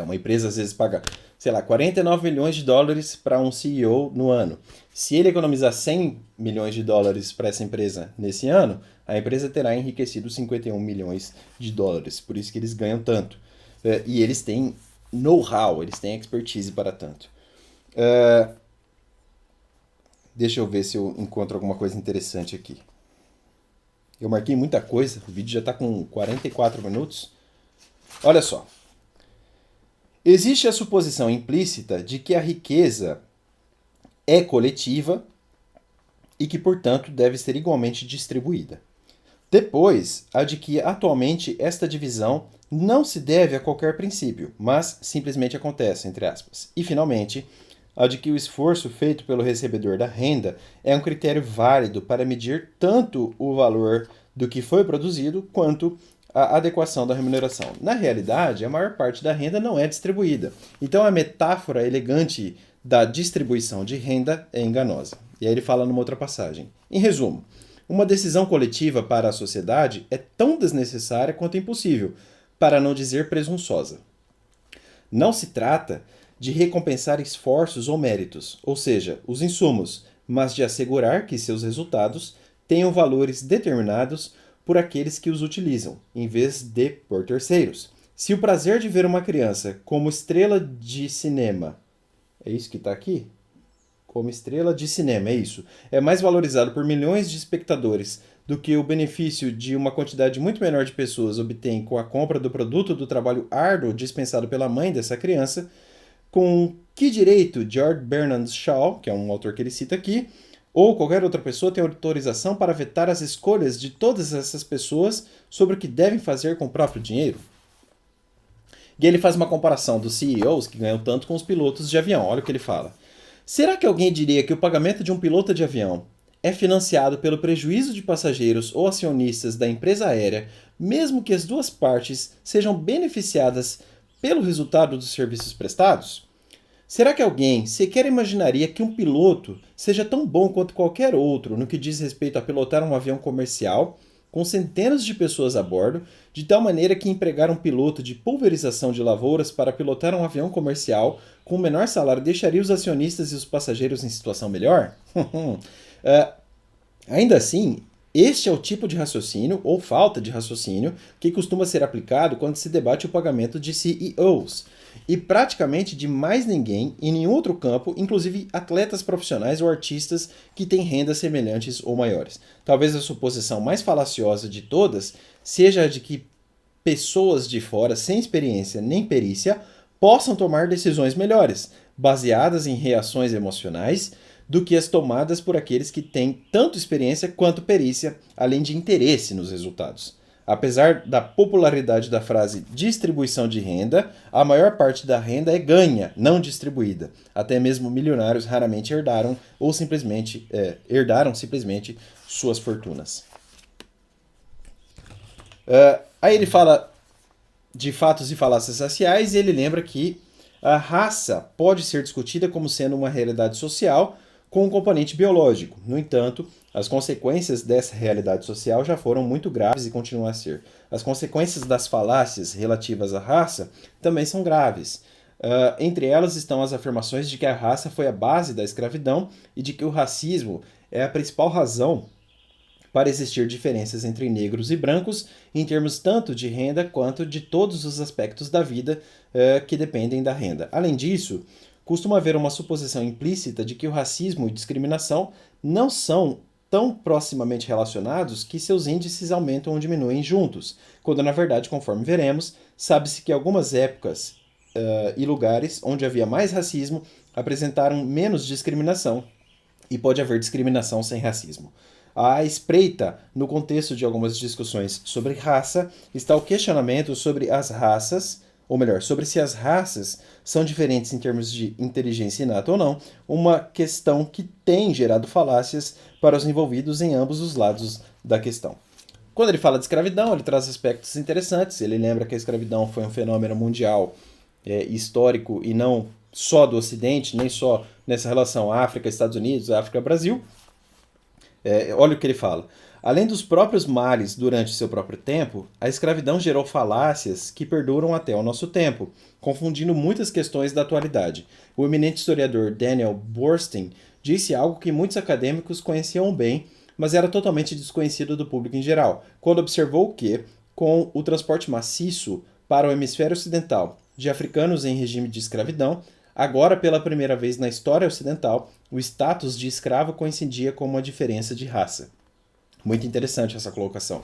Uma empresa às vezes paga, sei lá, 49 milhões de dólares para um CEO no ano. Se ele economizar 100 milhões de dólares para essa empresa nesse ano, a empresa terá enriquecido 51 milhões de dólares. Por isso que eles ganham tanto. E eles têm know-how, eles têm expertise para tanto. Deixa eu ver se eu encontro alguma coisa interessante aqui. Eu marquei muita coisa, o vídeo já está com 44 minutos. Olha só. Existe a suposição implícita de que a riqueza é coletiva e que, portanto, deve ser igualmente distribuída. Depois, a de que atualmente esta divisão não se deve a qualquer princípio, mas simplesmente acontece, entre aspas. E, finalmente, a de que o esforço feito pelo recebedor da renda é um critério válido para medir tanto o valor do que foi produzido quanto a adequação da remuneração. Na realidade, a maior parte da renda não é distribuída. Então, a metáfora elegante da distribuição de renda é enganosa. E aí ele fala numa outra passagem. Em resumo, uma decisão coletiva para a sociedade é tão desnecessária quanto impossível, para não dizer presunçosa. Não se trata de recompensar esforços ou méritos, ou seja, os insumos, mas de assegurar que seus resultados tenham valores determinados por aqueles que os utilizam, em vez de por terceiros. Se o prazer de ver uma criança como estrela de cinema, é isso que está aqui? Como estrela de cinema, é isso. É mais valorizado por milhões de espectadores do que o benefício de uma quantidade muito menor de pessoas obtém com a compra do produto do trabalho árduo dispensado pela mãe dessa criança, com que direito George Bernard Shaw, que é um autor que ele cita aqui, ou qualquer outra pessoa tem autorização para vetar as escolhas de todas essas pessoas sobre o que devem fazer com o próprio dinheiro? E ele faz uma comparação dos CEOs que ganham tanto com os pilotos de avião. Olha o que ele fala. Será que alguém diria que o pagamento de um piloto de avião é financiado pelo prejuízo de passageiros ou acionistas da empresa aérea, mesmo que as duas partes sejam beneficiadas pelo resultado dos serviços prestados? Será que alguém sequer imaginaria que um piloto seja tão bom quanto qualquer outro no que diz respeito a pilotar um avião comercial, com centenas de pessoas a bordo, de tal maneira que empregar um piloto de pulverização de lavouras para pilotar um avião comercial com o menor salário deixaria os acionistas e os passageiros em situação melhor? Ainda assim, este é o tipo de raciocínio, ou falta de raciocínio, que costuma ser aplicado quando se debate o pagamento de CEOs. E praticamente de mais ninguém em nenhum outro campo, inclusive atletas profissionais ou artistas que têm rendas semelhantes ou maiores. Talvez a suposição mais falaciosa de todas seja a de que pessoas de fora, sem experiência nem perícia, possam tomar decisões melhores, baseadas em reações emocionais, do que as tomadas por aqueles que têm tanto experiência quanto perícia, além de interesse nos resultados. Apesar da popularidade da frase distribuição de renda, a maior parte da renda é ganha, não distribuída. Até mesmo milionários raramente herdaram ou simplesmente herdaram simplesmente suas fortunas. Aí ele fala de fatos e falácias raciais e ele lembra que a raça pode ser discutida como sendo uma realidade social com um componente biológico. No entanto, as consequências dessa realidade social já foram muito graves e continuam a ser. As consequências das falácias relativas à raça também são graves. Entre elas estão as afirmações de que a raça foi a base da escravidão e de que o racismo é a principal razão para existir diferenças entre negros e brancos em termos tanto de renda quanto de todos os aspectos da vida que dependem da renda. Além disso, costuma haver uma suposição implícita de que o racismo e discriminação não são tão proximamente relacionados que seus índices aumentam ou diminuem juntos, quando na verdade, conforme veremos, sabe-se que algumas épocas e lugares onde havia mais racismo apresentaram menos discriminação e pode haver discriminação sem racismo. À espreita, no contexto de algumas discussões sobre raça, está o questionamento sobre as raças, ou melhor, sobre se as raças são diferentes em termos de inteligência inata ou não, uma questão que tem gerado falácias para os envolvidos em ambos os lados da questão. Quando ele fala de escravidão, ele traz aspectos interessantes. Ele lembra que a escravidão foi um fenômeno mundial histórico e não só do Ocidente, nem só nessa relação África-Estados Unidos, África-Brasil. Olha o que ele fala. Além dos próprios males durante seu próprio tempo, a escravidão gerou falácias que perduram até o nosso tempo, confundindo muitas questões da atualidade. O eminente historiador Daniel Boorstin disse algo que muitos acadêmicos conheciam bem, mas era totalmente desconhecido do público em geral, quando observou que, com o transporte maciço para o hemisfério ocidental de africanos em regime de escravidão, agora pela primeira vez na história ocidental, o status de escravo coincidia com uma diferença de raça. Muito interessante essa colocação.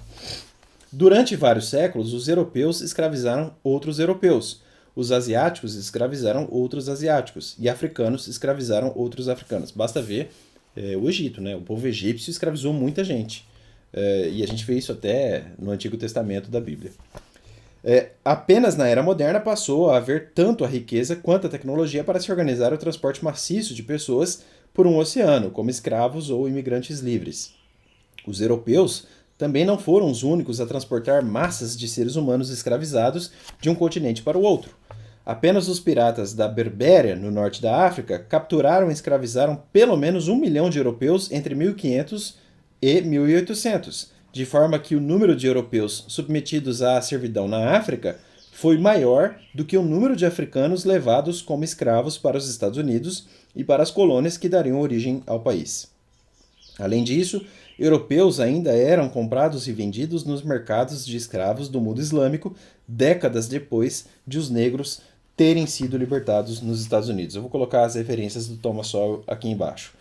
Durante vários séculos, os europeus escravizaram outros europeus, os asiáticos escravizaram outros asiáticos e africanos escravizaram outros africanos. Basta ver o Egito, né? O povo egípcio escravizou muita gente. E a gente vê isso até no Antigo Testamento da Bíblia. Apenas na Era Moderna passou a haver tanto a riqueza quanto a tecnologia para se organizar o transporte maciço de pessoas por um oceano, como escravos ou imigrantes livres. Os europeus também não foram os únicos a transportar massas de seres humanos escravizados de um continente para o outro. Apenas os piratas da Berbéria, no norte da África, capturaram e escravizaram pelo menos 1 milhão de europeus entre 1500 e 1800, de forma que o número de europeus submetidos à servidão na África foi maior do que o número de africanos levados como escravos para os Estados Unidos e para as colônias que dariam origem ao país. Além disso, europeus ainda eram comprados e vendidos nos mercados de escravos do mundo islâmico décadas depois de os negros terem sido libertados nos Estados Unidos. Eu vou colocar as referências do Thomas Sowell aqui embaixo.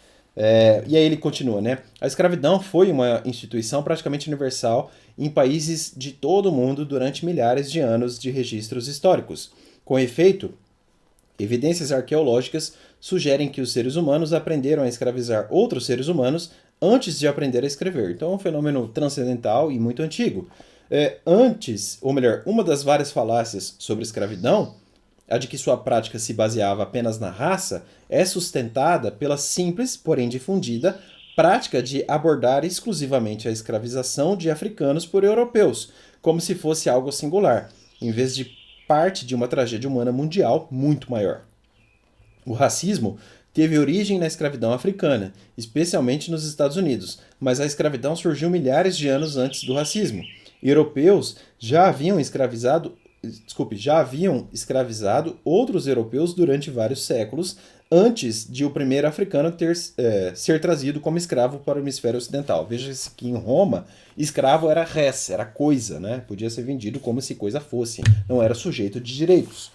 E aí ele continua, né? A escravidão foi uma instituição praticamente universal em países de todo o mundo durante milhares de anos de registros históricos. Com efeito, evidências arqueológicas sugerem que os seres humanos aprenderam a escravizar outros seres humanos antes de aprender a escrever. Então é um fenômeno transcendental e muito antigo. Uma das várias falácias sobre escravidão, a de que sua prática se baseava apenas na raça, é sustentada pela simples, porém difundida, prática de abordar exclusivamente a escravização de africanos por europeus, como se fosse algo singular, em vez de parte de uma tragédia humana mundial muito maior. O racismo teve origem na escravidão africana, especialmente nos Estados Unidos, mas a escravidão surgiu milhares de anos antes do racismo. Europeus já haviam escravizado outros europeus durante vários séculos, antes de o primeiro africano ser trazido como escravo para o hemisfério ocidental. Veja que em Roma, escravo era res, era coisa, né? Podia ser vendido como se coisa fosse, não era sujeito de direitos.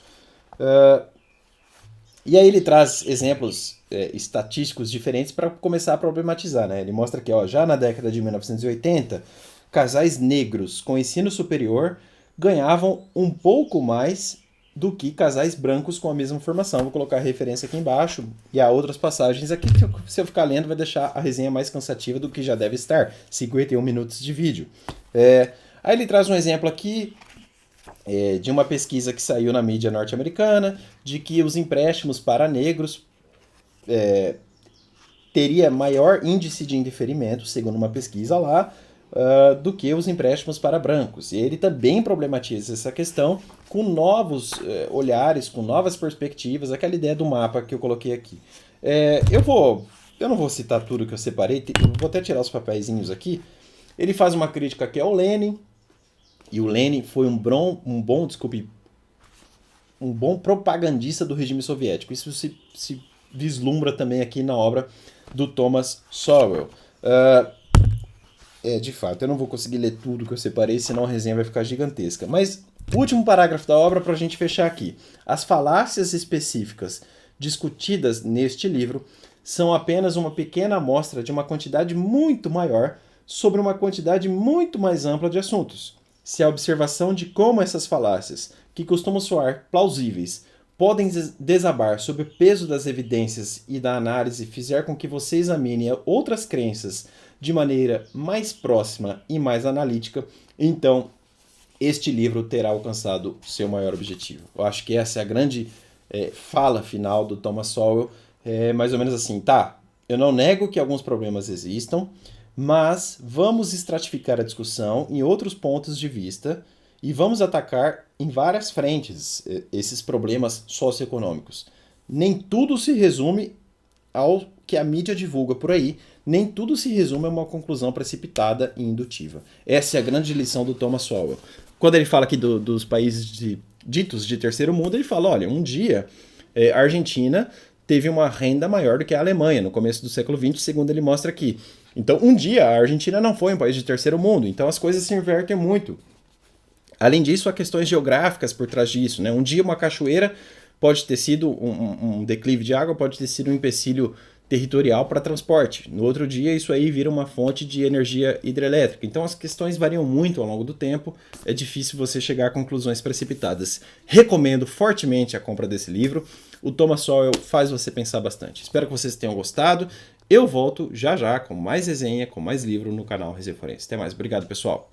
E aí ele traz exemplos estatísticos diferentes para começar a problematizar, né? Ele mostra que já na década de 1980, casais negros com ensino superior ganhavam um pouco mais do que casais brancos com a mesma formação. Vou colocar a referência aqui embaixo e há outras passagens aqui que se eu ficar lendo vai deixar a resenha mais cansativa do que já deve estar. 51 minutos de vídeo. Aí ele traz um exemplo aqui de uma pesquisa que saiu na mídia norte-americana, de que os empréstimos para negros teria maior índice de indeferimento, segundo uma pesquisa lá, do que os empréstimos para brancos. E ele também problematiza essa questão com novos olhares, com novas perspectivas, aquela ideia do mapa que eu coloquei aqui. Eu não vou citar tudo que eu separei, vou até tirar os papeizinhos aqui. Ele faz uma crítica aqui ao Lenin, e o Lenin foi um bom propagandista do regime soviético. Isso se vislumbra também aqui na obra do Thomas Sowell. De fato, eu não vou conseguir ler tudo que eu separei, senão a resenha vai ficar gigantesca. Mas o último parágrafo da obra para a gente fechar aqui. As falácias específicas discutidas neste livro são apenas uma pequena amostra de uma quantidade muito maior sobre uma quantidade muito mais ampla de assuntos. Se a observação de como essas falácias, que costumam soar plausíveis, podem desabar sob o peso das evidências e da análise fizer com que você examine outras crenças de maneira mais próxima e mais analítica, então este livro terá alcançado seu maior objetivo. Eu acho que essa é a grande fala final do Thomas Sowell, mais ou menos assim, eu não nego que alguns problemas existam, mas vamos estratificar a discussão em outros pontos de vista e vamos atacar em várias frentes esses problemas socioeconômicos. Nem tudo se resume ao que a mídia divulga por aí, nem tudo se resume a uma conclusão precipitada e indutiva. Essa é a grande lição do Thomas Sowell. Quando ele fala aqui dos países ditos de terceiro mundo, ele fala, olha, um dia a Argentina teve uma renda maior do que a Alemanha no começo do século XX, segundo ele mostra aqui. Então, um dia a Argentina não foi um país de terceiro mundo, então as coisas se invertem muito. Além disso, há questões geográficas por trás disso, né? Um dia uma cachoeira pode ter sido um declive de água, pode ter sido um empecilho territorial para transporte. No outro dia, isso aí vira uma fonte de energia hidrelétrica. Então, as questões variam muito ao longo do tempo. É difícil você chegar a conclusões precipitadas. Recomendo fortemente a compra desse livro. O Thomas Sowell faz você pensar bastante. Espero que vocês tenham gostado. Eu volto já já com mais resenha, com mais livro no canal Resenha Forense. Até mais. Obrigado, pessoal.